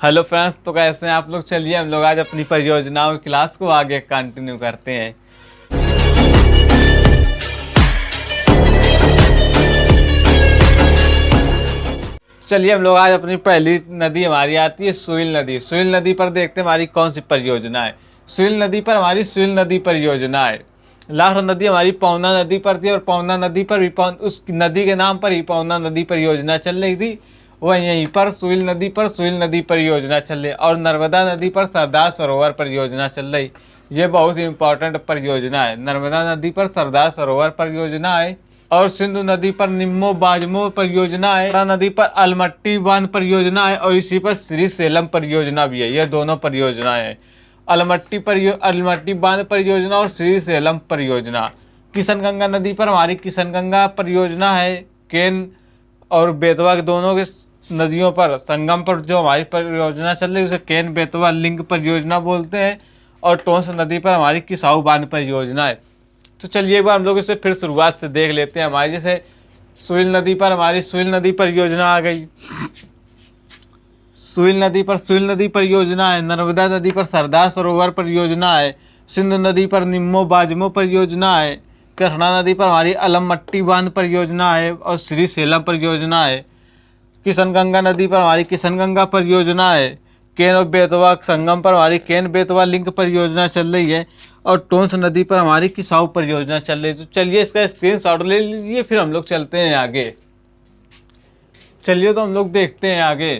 Hello friends, तो कैसे हैं आप लोग। चलिए हम लोग आज अपनी परियोजनाओं की क्लास को आगे कंटिन्यू करते हैं। चलिए हम लोग आज अपनी पहली नदी हमारी आती है सुइल नदी। सुइल नदी पर देखते हैं हमारी कौन सी परियोजना है। सुइल नदी पर हमारी सुइल नदी परियोजना है। लास्ट नदी हमारी पवना नदी पर थी और पवना नदी पर भी उस नदी के नाम पर ही पवना नदी परियोजना चल रही थी। वह यहीं पर सुइल नदी परियोजना चल रही और नर्मदा नदी पर सरदार सरोवर परियोजना चल रही। ये बहुत ही इंपॉर्टेंट परियोजना है। नर्मदा नदी पर सरदार सरोवर परियोजना है और सिंधु नदी पर निम्मो बाजमो परियोजना है। गंगा नदी पर अलमट्टी बांध परियोजना है और इसी पर श्री सेलम परियोजना भी है। यह दोनों परियोजनाएं हैं, अलमट्टी बांध परियोजना और श्री सेलम परियोजना। किशनगंगा नदी पर हमारी किशनगंगा परियोजना है। केन और बेतवा के दोनों के नदियों पर संगम पर जो हमारी परियोजना चल रही है उसे केन बेतवा लिंक परियोजना बोलते हैं। और टोंस नदी पर हमारी किसाऊ बांध परियोजना है। तो चलिए एक बार हम लोग इसे फिर शुरुआत से देख लेते हैं। हमारी जैसे सुइल नदी पर हमारी सुइल नदी परियोजना आ गई। सुइल नदी परियोजना है। नर्मदा नदी पर सरदार सरोवर परियोजना है। सिंधु नदी पर निम्मो बाजमो परियोजना है। कृष्णा नदी पर हमारी अलमट्टी बांध परियोजना है और श्री सेलम परियोजना है। किशनगंगा नदी पर हमारी किशनगंगा परियोजना है। केन और बेतवा संगम पर हमारी केन बेतवा लिंक परियोजना चल रही है और टोंस नदी पर हमारी किसाऊ परियोजना चल रही है। तो चलिए इसका स्क्रीनशॉट ले लीजिए, फिर हम लोग चलते हैं आगे। चलिए तो हम लोग देखते हैं आगे।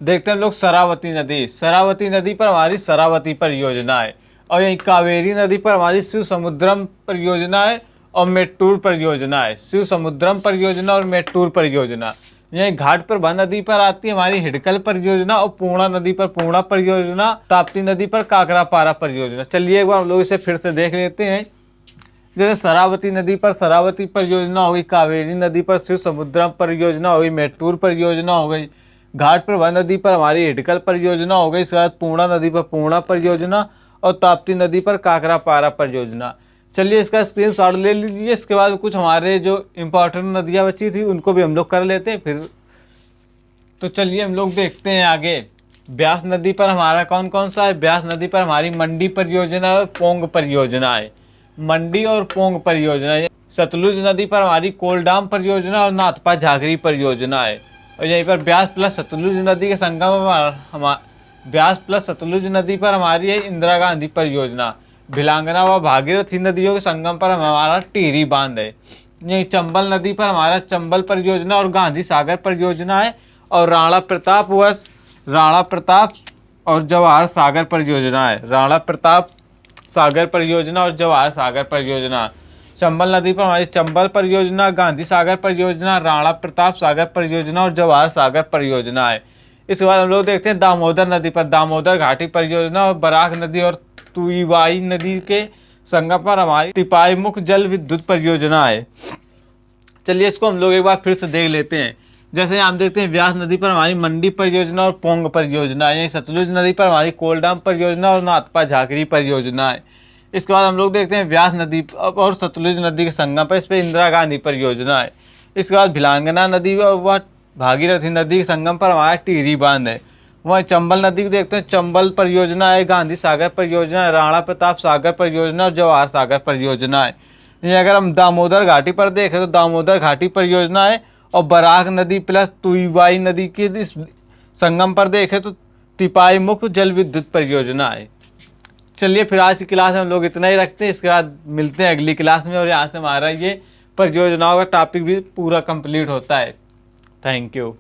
देखते हैं हम लोग शरावती नदी पर हमारी शरावती परियोजना है और यही कावेरी नदी पर हमारी शिव समुद्रम परियोजना है और मेट्टूर परियोजना है। शिव समुद्रम परियोजना और मेट्टूर परियोजना। यही घाटप्रभा नदी पर आती है हमारी हिडकल परियोजना और पूर्णा नदी पर पूर्णा परियोजना। ताप्ती नदी पर काकरापारा परियोजना। चलिए एक बार हम लोग इसे फिर से देख लेते हैं। जैसे शरावती नदी पर शरावती परियोजना हो गई, कावेरी नदी पर शिव समुद्रम परियोजना हो गई, मेट्टूर परियोजना हो गई, घाटप्रभा नदी पर हमारी हिडकल परियोजना हो गई, इसके बाद पूर्णा नदी पर पूर्णा परियोजना और ताप्ती नदी पर काकरापारा परियोजना। चलिए इसका स्क्रीनशॉट ले लीजिए। इसके बाद कुछ हमारे जो इम्पोर्टेंट नदियाँ बची थी उनको भी हम लोग कर लेते हैं फिर। तो चलिए हम लोग देखते हैं आगे। ब्यास नदी पर हमारा कौन कौन सा है। ब्यास नदी पर हमारी मंडी परियोजना और पोंग परियोजना है। मंडी और पोंग परियोजना। सतलुज नदी पर हमारी कोलडाम परियोजना और नाथपा झागरी परियोजना है। और यहीं पर ब्यास प्लस सतलुज नदी के संगम ब्यास प्लस सतलुज नदी पर हमारी है इंदिरा गांधी परियोजना। भिलांगना व भागीरथी नदियों के संगम पर हमारा टिहरी बांध है। यही चंबल नदी पर हमारा चंबल परियोजना और गांधी सागर परियोजना है। और राणा प्रताप और जवाहर सागर परियोजना है। राणा प्रताप सागर परियोजना और जवाहर सागर परियोजना। चंबल नदी पर हमारी चंबल परियोजना, गांधी सागर परियोजना, राणा प्रताप सागर परियोजना और जवाहर सागर परियोजना है। इसके बाद हम लोग देखते हैं दामोदर नदी पर दामोदर घाटी परियोजना और बराक नदी और तुईवाई नदी के संगम पर हमारी तिपाईमुख जल विद्युत परियोजना है। चलिए इसको हम लोग एक बार फिर से देख लेते हैं। जैसे हम देखते हैं व्यास नदी पर हमारी मंडी परियोजना और पोंग परियोजना है। यही सतलुज नदी पर हमारी कोलडाम परियोजना और नाथपा झाकरी परियोजना है। इसके बाद हम लोग देखते हैं व्यास नदी और सतलुज नदी के संगम पर इस पर इंदिरा गांधी परियोजना है। इसके बाद भिलांगना नदी और भागीरथी नदी के संगम पर हमारा टिहरी बांध है। वह चंबल नदी को देखते हैं, चंबल परियोजना है, गांधी सागर परियोजना है, राणा प्रताप सागर परियोजना और जवाहर सागर परियोजना है। ये अगर हम दामोदर घाटी पर देखें तो दामोदर घाटी परियोजना है और बराक नदी प्लस तुईवाई नदी के इस संगम पर देखें तो तिपाईमुख जल विद्युत परियोजना है। चलिए फिर आज की क्लास में हम लोग इतना ही रखते हैं। इसके बाद मिलते हैं अगली क्लास में और यहाँ से हमारा ये परियोजनाओं का टॉपिक भी पूरा कंप्लीट होता है। Thank you.